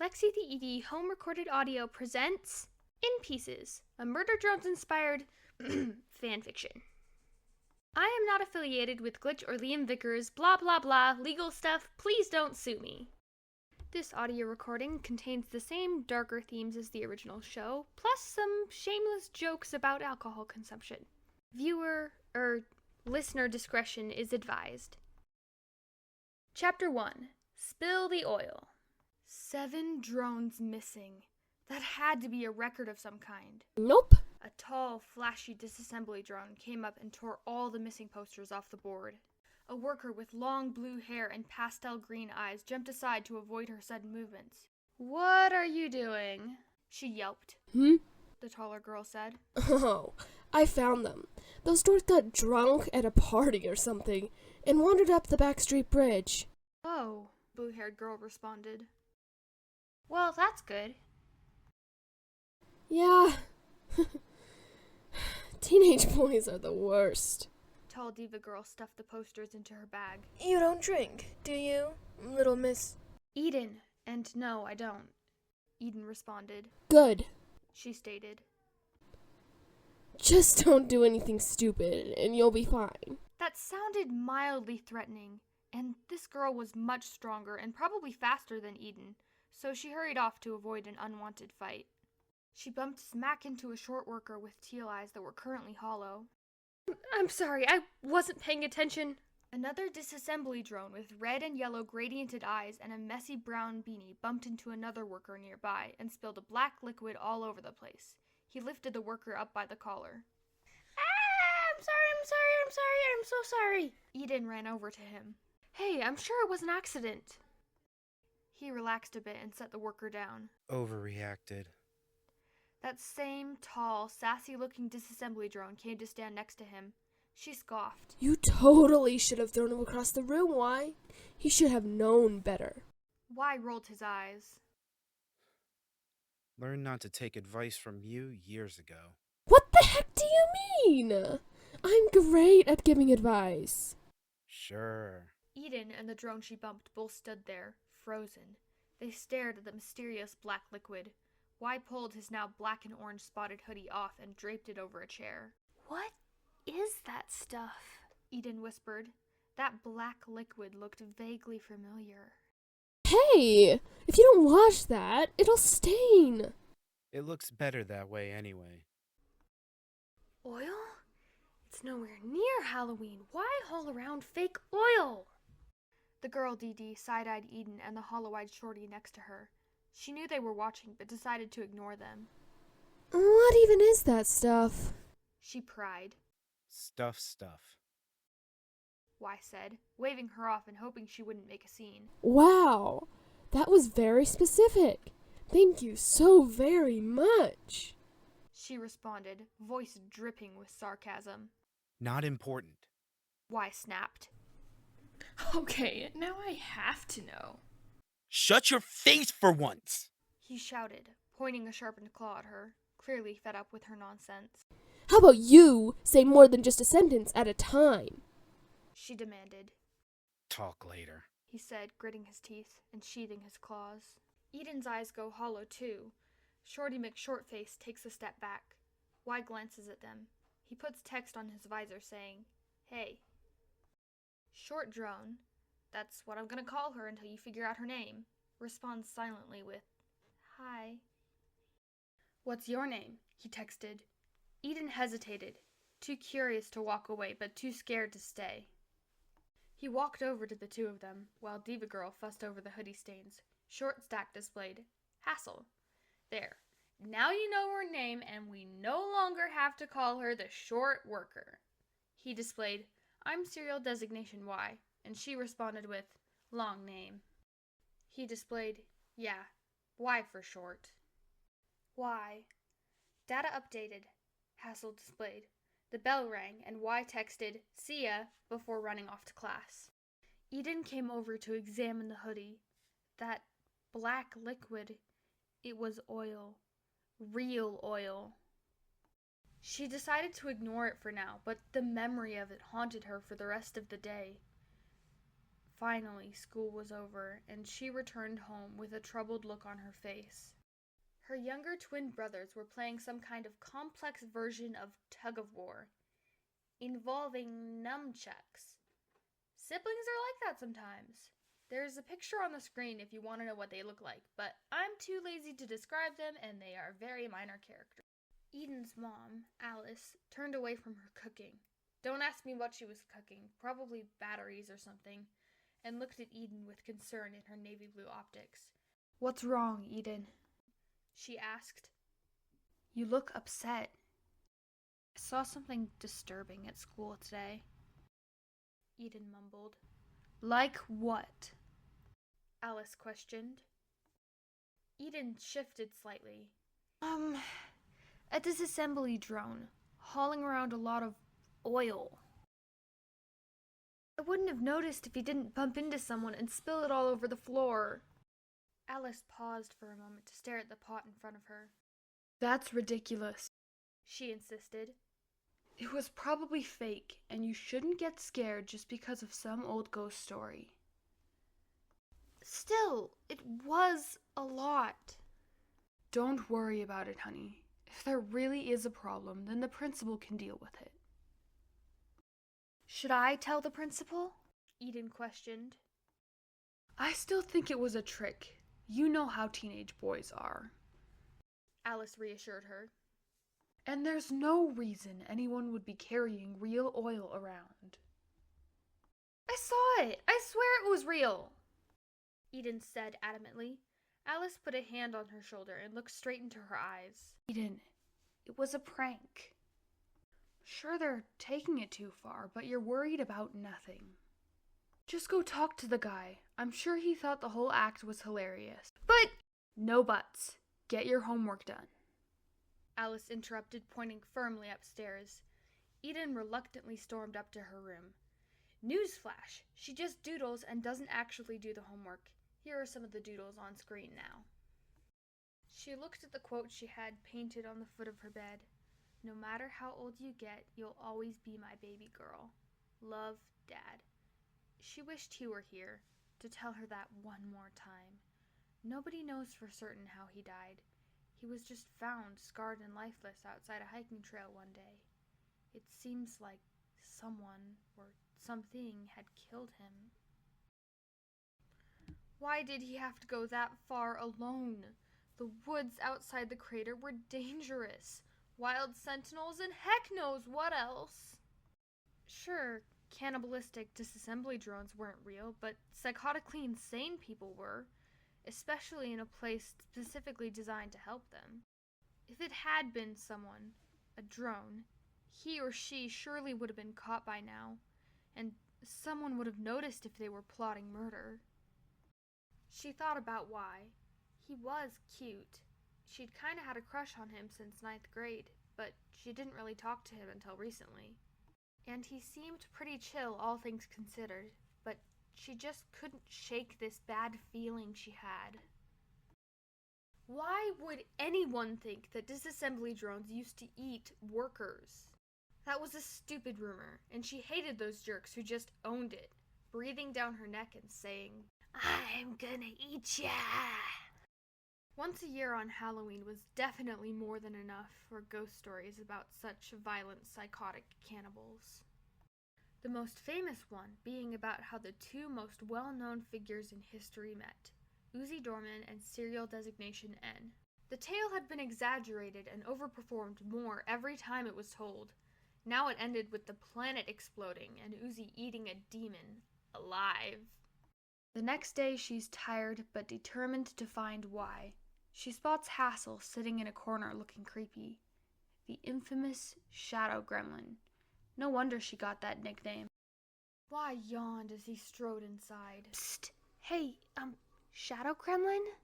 Lexi-the-Evee home recorded audio presents In Pieces, a Murder Drones-inspired fanfiction. I am not affiliated with Glitch or Liam Vickers, blah blah blah, legal stuff, please don't sue me. This audio recording contains the same darker themes as the original show, plus some shameless jokes about alcohol consumption. Listener discretion is advised. Chapter 1. Spill the Oil. 7 drones missing. That had to be a record of some kind. Nope. A tall, flashy disassembly drone came up and tore all the missing posters off the board. A worker with long blue hair and pastel green eyes jumped aside to avoid her sudden movements. "What are you doing?" she yelped. The taller girl said. Oh, I found them. Those dorks got drunk at a party or something and wandered up the backstreet bridge. "Oh," blue-haired girl responded. "Well, that's good." Yeah. Teenage boys are the worst. Tall diva girl stuffed the posters into her bag. You don't drink, do you, little miss? "Eden, and no, I don't," Eden responded. Good. She stated. Just don't do anything stupid and you'll be fine. That sounded mildly threatening, and this girl was much stronger and probably faster than Eden, so she hurried off to avoid an unwanted fight. She bumped smack into a short worker with teal eyes that were currently hollow. "I'm sorry, I wasn't paying attention." Another disassembly drone with red and yellow gradiented eyes and a messy brown beanie bumped into another worker nearby and spilled a black liquid all over the place. He lifted the worker up by the collar. "I'm sorry, I'm so sorry." Eden ran over to him. "Hey, I'm sure it was an accident." He relaxed a bit and set the worker down. Overreacted. That same tall, sassy-looking disassembly drone came to stand next to him. She scoffed. You totally should have thrown him across the room, Y. He should have known better. Y rolled his eyes. Learned not to take advice from you years ago. What the heck do you mean? I'm great at giving advice. Sure. Eden and the drone she bumped both stood there, frozen. They stared at the mysterious black liquid. Y pulled his now black and orange spotted hoodie off and draped it over a chair. "What is that stuff?" Eden whispered. That black liquid looked vaguely familiar. Hey, if you don't wash that, it'll stain. It looks better that way anyway. "Oil? It's nowhere near Halloween. Why haul around fake oil?" The girl DD side-eyed Eden and the hollow-eyed shorty next to her. She knew they were watching, but decided to ignore them. What even is that stuff? She pried. Stuff. Y said, waving her off and hoping she wouldn't make a scene. Wow, that was very specific. Thank you so very much. She responded, voice dripping with sarcasm. Not important. Y snapped. Okay, now I have to know. Shut your face for once! He shouted, pointing a sharpened claw at her, clearly fed up with her nonsense. How about you say more than just a sentence at a time? She demanded. Talk later, He said, gritting his teeth and sheathing his claws. Eden's eyes go hollow, too. Shorty McShortface takes a step back. Y glances at them. He puts text on his visor saying, "Hey." Short Drone, that's what I'm gonna call her until you figure out her name, responds silently with, "Hi." "What's your name?" he texted. Eden hesitated, too curious to walk away, but too scared to stay. He walked over to the two of them, while Diva Girl fussed over the hoodie stains. Short Stack displayed, "Hassel." "There. Now you know her name, and we no longer have to call her the short worker." He displayed, "I'm serial designation Y," and she responded with, "Long name." He displayed, "Yeah, Y for short." Y. Data updated. Hassel displayed. The bell rang, and Y texted, "See ya," before running off to class. Eden came over to examine the hoodie. That black liquid, it was oil. Real oil. She decided to ignore it for now, but the memory of it haunted her for the rest of the day. Finally, school was over, and she returned home with a troubled look on her face. Her younger twin brothers were playing some kind of complex version of tug-of-war, involving nunchucks. Siblings are like that sometimes. There's a picture on the screen if you want to know what they look like, but I'm too lazy to describe them, and they are very minor characters. Eden's mom, Alice, turned away from her cooking. Don't ask me what she was cooking, probably batteries or something, and looked at Eden with concern in her navy blue optics. "What's wrong, Eden?" she asked. "You look upset." "I saw something disturbing at school today," Eden mumbled. "Like what?" Alice questioned. Eden shifted slightly. A disassembly drone, hauling around a lot of oil. I wouldn't have noticed if he didn't bump into someone and spill it all over the floor." Alice paused for a moment to stare at the pot in front of her. "That's ridiculous," she insisted. "It was probably fake, and you shouldn't get scared just because of some old ghost story." "Still, it was a lot." "Don't worry about it, honey. If there really is a problem, then the principal can deal with it." "Should I tell the principal?" Eden questioned. "I still think it was a trick. You know how teenage boys are," Alice reassured her. "And there's no reason anyone would be carrying real oil around." "I saw it! I swear it was real!" Eden said adamantly. Alice put a hand on her shoulder and looked straight into her eyes. "Eden, it was a prank. Sure, they're taking it too far, but you're worried about nothing. Just go talk to the guy. I'm sure he thought the whole act was hilarious." "But—" "No buts. Get your homework done," Alice interrupted, pointing firmly upstairs. Eden reluctantly stormed up to her room. Newsflash! She just doodles and doesn't actually do the homework. Here are some of the doodles on screen now. She looked at the quote she had painted on the foot of her bed. "No matter how old you get, you'll always be my baby girl. Love, Dad." She wished he were here to tell her that one more time. Nobody knows for certain how he died. He was just found, scarred and lifeless, outside a hiking trail one day. It seems like someone or something had killed him. Why did he have to go that far alone? The woods outside the crater were dangerous. Wild sentinels and heck knows what else. Sure, cannibalistic disassembly drones weren't real, but psychotically insane people were, especially in a place specifically designed to help them. If it had been someone, a drone, he or she surely would have been caught by now, and someone would have noticed if they were plotting murder. She thought about why. He was cute. She'd kinda had a crush on him since 9th grade, but she didn't really talk to him until recently. And he seemed pretty chill, all things considered, but she just couldn't shake this bad feeling she had. Why would anyone think that disassembly drones used to eat workers? That was a stupid rumor, and she hated those jerks who just owned it, breathing down her neck and saying, "I'm gonna eat ya!" Once a year on Halloween was definitely more than enough for ghost stories about such violent, psychotic cannibals. The most famous one being about how the two most well-known figures in history met, Uzi Dorman and serial designation N. The tale had been exaggerated and overperformed more every time it was told. Now it ended with the planet exploding and Uzi eating a demon, alive. The next day she's tired but determined to find why. She spots Hassel sitting in a corner looking creepy. The infamous Shadow Gremlin. No wonder she got that nickname. Why yawned as he strode inside. "Psst! Hey, Shadow Gremlin?"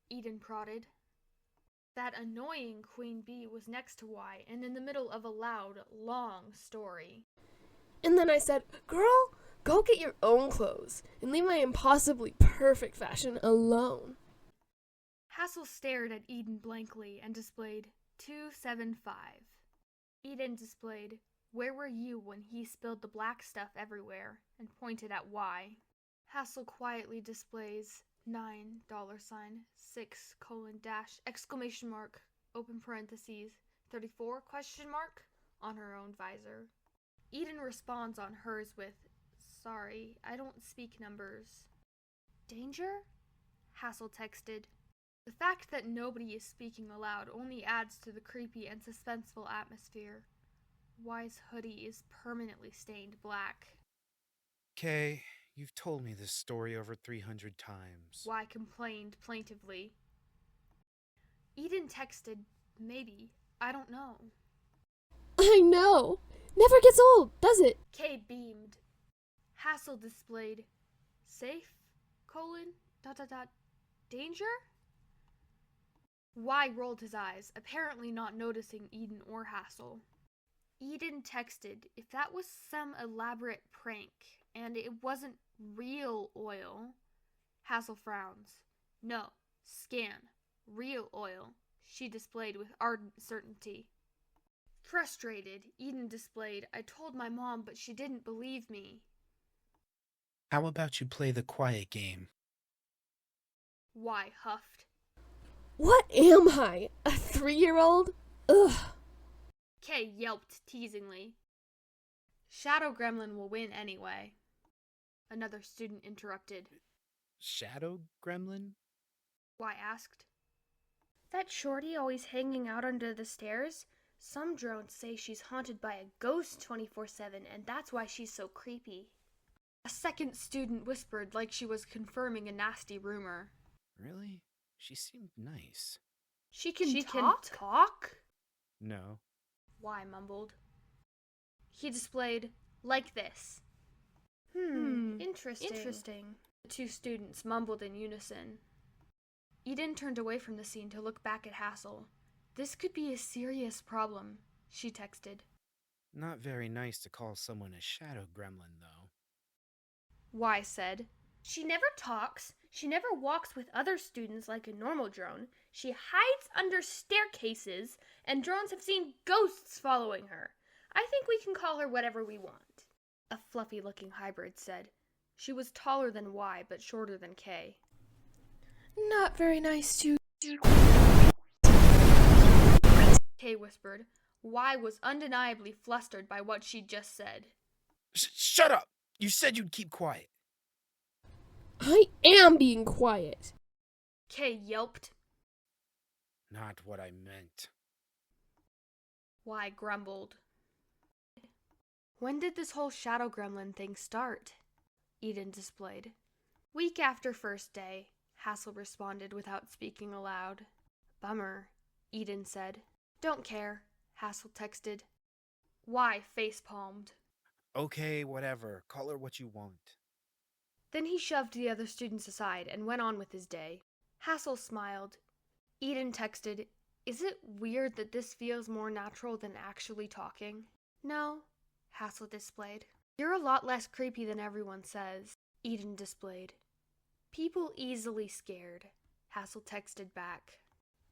Eden prodded. That annoying Queen Bee was next to Y and in the middle of a loud, long story. And then I said, "Girl, go get your own clothes and leave my impossibly perfect fashion alone." Hassel stared at Eden blankly and displayed 275. Eden displayed, "Where were you when he spilled the black stuff everywhere?" and pointed at Y. Hassel quietly displays $9.6:! Open parentheses 34 ? On her own visor. Eden responds on hers with, "Sorry, I don't speak numbers." "Danger?" Hassel texted. The fact that nobody is speaking aloud only adds to the creepy and suspenseful atmosphere. Y's hoodie is permanently stained black. Kay, you've told me this story over 300 times. Y complained plaintively. Eden texted, "Maybe. I don't know." I know. Never gets old, does it? Kay beamed. Hassel displayed, "Safe, : danger?" Y rolled his eyes, apparently not noticing Eden or Hassel. Eden texted if that was some elaborate prank and it wasn't real oil. Hassel frowns. "No, scan. Real oil," she displayed with ardent certainty. Frustrated, Eden displayed, "I told my mom, but she didn't believe me." How about you play the quiet game? Y huffed. What am I? A 3-year-old? Ugh. Kay yelped teasingly. "Shadow Gremlin will win anyway." Another student interrupted. Shadow Gremlin? Y asked. "That shorty always hanging out under the stairs? Some drones say she's haunted by a ghost 24/7, and that's why she's so creepy." A second student whispered like she was confirming a nasty rumor. Really? She seemed nice. She can talk? No. Y mumbled. He displayed, "Like this." Interesting. The two students mumbled in unison. Eden turned away from the scene to look back at Hassel. "This could be a serious problem," she texted. Not very nice to call someone a shadow gremlin, though. Y said, "She never talks. She never walks with other students like a normal drone. She hides under staircases, and drones have seen ghosts following her. I think we can call her whatever we want." A fluffy-looking hybrid said. She was taller than Y, but shorter than K. Not very nice to... K whispered. Y was undeniably flustered by what she'd just said. Shut up! You said you'd keep quiet. I am being quiet. K yelped. Not what I meant. Y grumbled. "When did this whole shadow gremlin thing start?" Eden displayed. "Week after first day," Hassel responded without speaking aloud. "Bummer," Eden said. "Don't care," Hassel texted. Y face-palmed. Okay, whatever. Call her what you want. Then he shoved the other students aside and went on with his day. Hassel smiled. Eden texted, "Is it weird that this feels more natural than actually talking?" "No," Hassel displayed. "You're a lot less creepy than everyone says," Eden displayed. "People easily scared," Hassel texted back.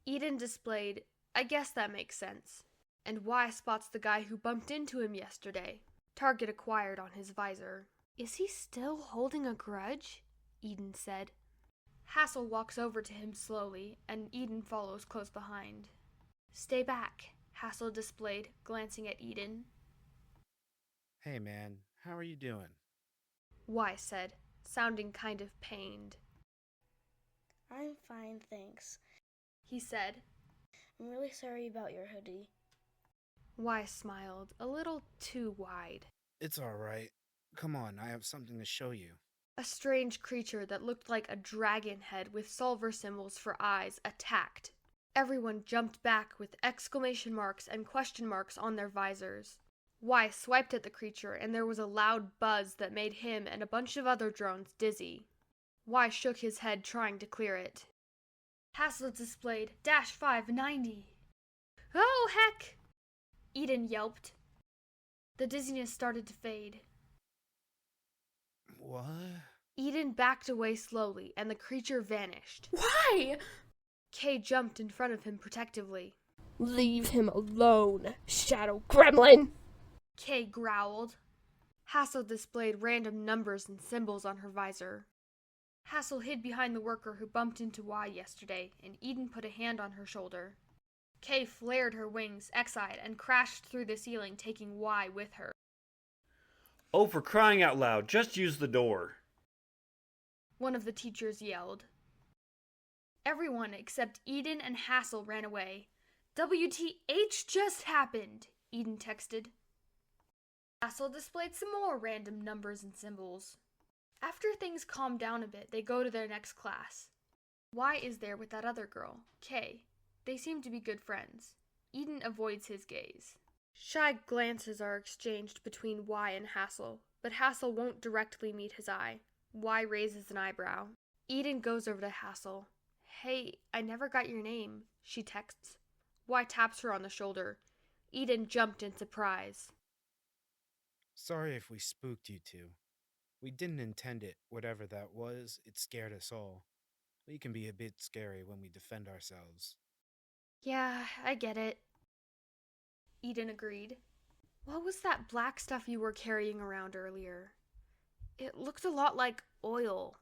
Eden displayed, "I guess that makes sense." And Y spots the guy who bumped into him yesterday. Target acquired on his visor. "Is he still holding a grudge?" Eden said. Hassel walks over to him slowly, and Eden follows close behind. "Stay back," Hassel displayed, glancing at Eden. Hey man, how are you doing? Y said, sounding kind of pained. "I'm fine, thanks. He said. I'm really sorry about your hoodie." Y smiled, a little too wide. It's alright. Come on, I have something to show you. A strange creature that looked like a dragon head with silver symbols for eyes attacked. Everyone jumped back with exclamation marks and question marks on their visors. Y swiped at the creature, and there was a loud buzz that made him and a bunch of other drones dizzy. Y shook his head, trying to clear it. Hassel displayed -590. "Oh, heck!" Eden yelped. The dizziness started to fade. What? Eden backed away slowly, and the creature vanished. Why? Kay jumped in front of him protectively. Leave him alone, shadow gremlin. Kay growled. Hassel displayed random numbers and symbols on her visor. Hassel hid behind the worker who bumped into Y yesterday, and Eden put a hand on her shoulder. Kay flared her wings, X-eyed, and crashed through the ceiling, taking Y with her. Oh, for crying out loud, just use the door. One of the teachers yelled. Everyone except Eden and Hassel ran away. WTH just happened, Eden texted. Hassel displayed some more random numbers and symbols. After things calm down a bit, they go to their next class. Y is there with that other girl, Kay. They seem to be good friends. Eden avoids his gaze. Shy glances are exchanged between Y and Hassel, but Hassel won't directly meet his eye. Y raises an eyebrow. Eden goes over to Hassel. Hey, I never got your name, she texts. Y taps her on the shoulder. Eden jumped in surprise. Sorry if we spooked you two. We didn't intend it, whatever that was. It scared us all. We can be a bit scary when we defend ourselves. Yeah, I get it. Eden agreed. What was that black stuff you were carrying around earlier? It looked a lot like oil.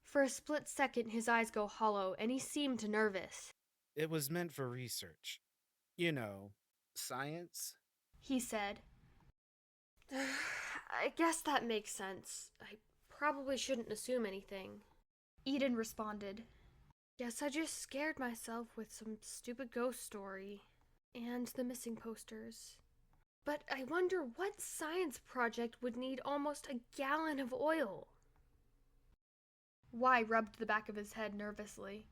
For a split second, his eyes go hollow, and he seemed nervous. It was meant for research. You know, science? He said. I guess that makes sense. I probably shouldn't assume anything. Eden responded. Guess I just scared myself with some stupid ghost story. And the missing posters. But I wonder what science project would need almost a gallon of oil? Y rubbed the back of his head nervously.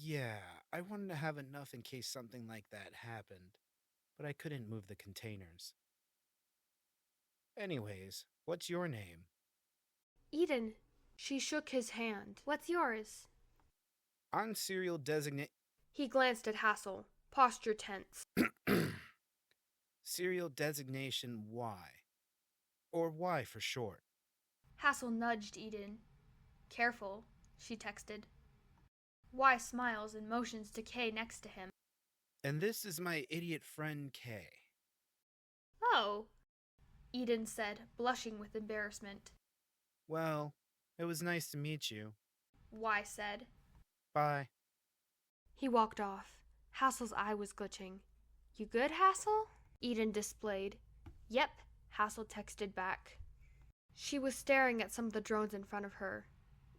Yeah. I wanted to have enough in case something like that happened. But I couldn't move the containers. Anyways, what's your name? Eden. She shook his hand. What's yours? On serial designate... He glanced at Hassel, posture tense. Serial designation Y. Or Y for short. Hassel nudged Eden. Careful, she texted. Y smiles and motions to Kay next to him. And this is my idiot friend Kay. Oh, Eden said, blushing with embarrassment. Well, it was nice to meet you. Y said. Bye. He walked off. Hassel's eye was glitching. You good, Hassel? Eden displayed. Yep, Hassel texted back. She was staring at some of the drones in front of her.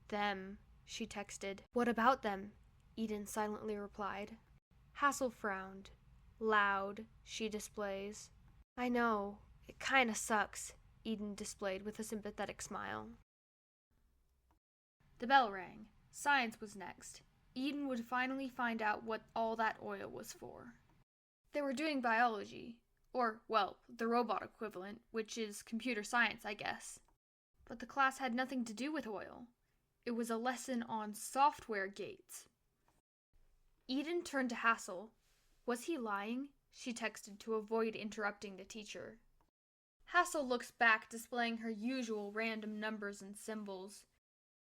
Them, she texted. What about them? Eden silently replied. Hassel frowned. Loud, she displays. I know, it kinda sucks, Eden displayed with a sympathetic smile. The bell rang. Science was next. Eden would finally find out what all that oil was for. They were doing biology, or, well, the robot equivalent, which is computer science, I guess. But the class had nothing to do with oil. It was a lesson on software gates. Eden turned to Hassel. Was he lying? She texted to avoid interrupting the teacher. Hassel looks back, displaying her usual random numbers and symbols.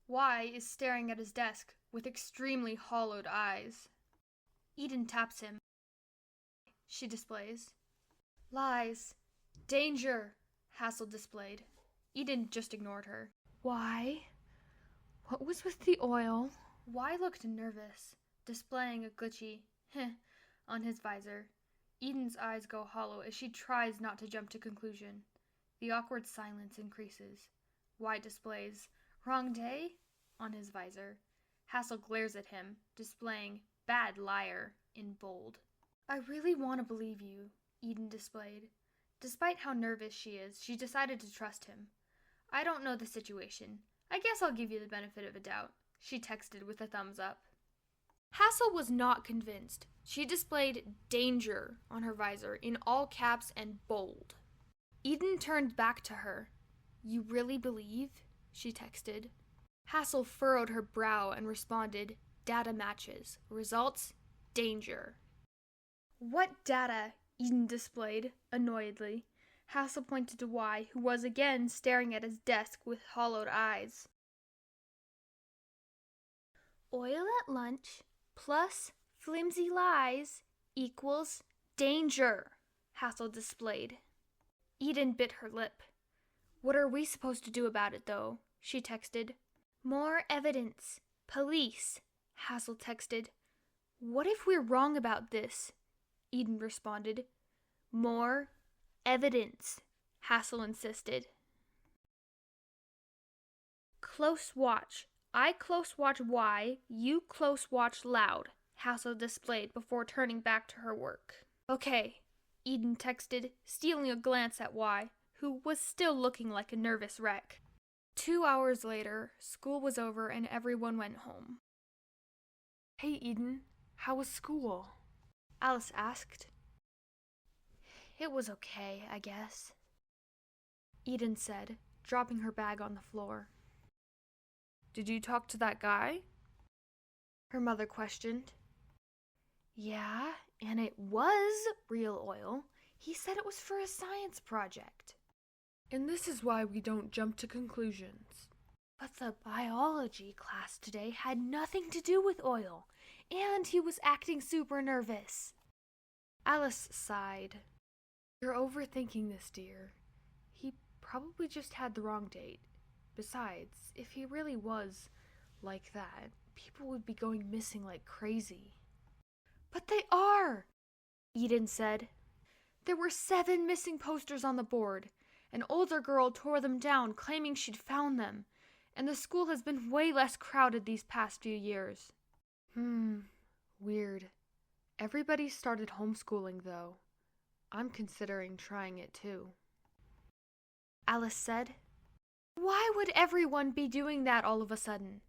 Y is staring at his desk with extremely hollowed eyes. Eden taps him. She displays. Lies. Danger, Hassel displayed. Eden just ignored her. Why? What was with the oil? Y looked nervous, displaying a glitchy heh on his visor. Eden's eyes go hollow as she tries not to jump to conclusion. The awkward silence increases. Y displays wrong day on his visor. Hassel glares at him, displaying bad liar in bold. I really want to believe you, Eden displayed. Despite how nervous she is, she decided to trust him. I don't know the situation. I guess I'll give you the benefit of a doubt, she texted with a thumbs up. Hassel was not convinced. She displayed danger on her visor in all caps and bold. Eden turned back to her. You really believe? She texted. Hassel furrowed her brow and responded, data matches. Results, danger. What data? Eden displayed, annoyedly. Hassel pointed to Y, who was again staring at his desk with hollowed eyes. Oil at lunch plus flimsy lies equals danger, Hassel displayed. Eden bit her lip. What are we supposed to do about it, though? She texted. More evidence. Police, Hassel texted. What if we're wrong about this? Eden responded. More evidence, Hassel insisted. Close watch. I close watch Y, you close watch loud, Hassel displayed before turning back to her work. Okay, Eden texted, stealing a glance at Y, who was still looking like a nervous wreck. 2 hours later, school was over and everyone went home. Hey, Eden, how was school? Alice asked. It was okay, I guess, Eden said, dropping her bag on the floor. Did you talk to that guy? Her mother questioned. Yeah, and it was real oil. He said it was for a science project. And this is why we don't jump to conclusions. But the biology class today had nothing to do with oil, and he was acting super nervous. Alice sighed. You're overthinking this, dear. He probably just had the wrong date. Besides, if he really was like that, people would be going missing like crazy. But they are, Eden said. There were 7 missing posters on the board. An older girl tore them down, claiming she'd found them, and the school has been way less crowded these past few years. Weird. Everybody started homeschooling, though. I'm considering trying it, too. Alice said. Why would everyone be doing that all of a sudden?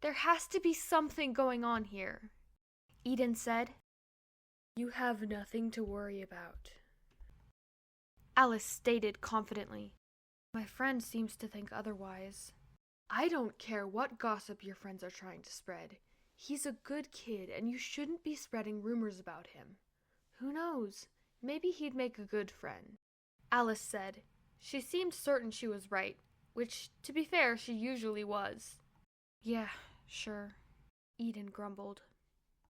There has to be something going on here, Eden said. You have nothing to worry about, Alice stated confidently. My friend seems to think otherwise. I don't care what gossip your friends are trying to spread. He's a good kid, and you shouldn't be spreading rumors about him. Who knows? Maybe he'd make a good friend, Alice said. She seemed certain she was right, which, to be fair, she usually was. Yeah, sure, Eden grumbled.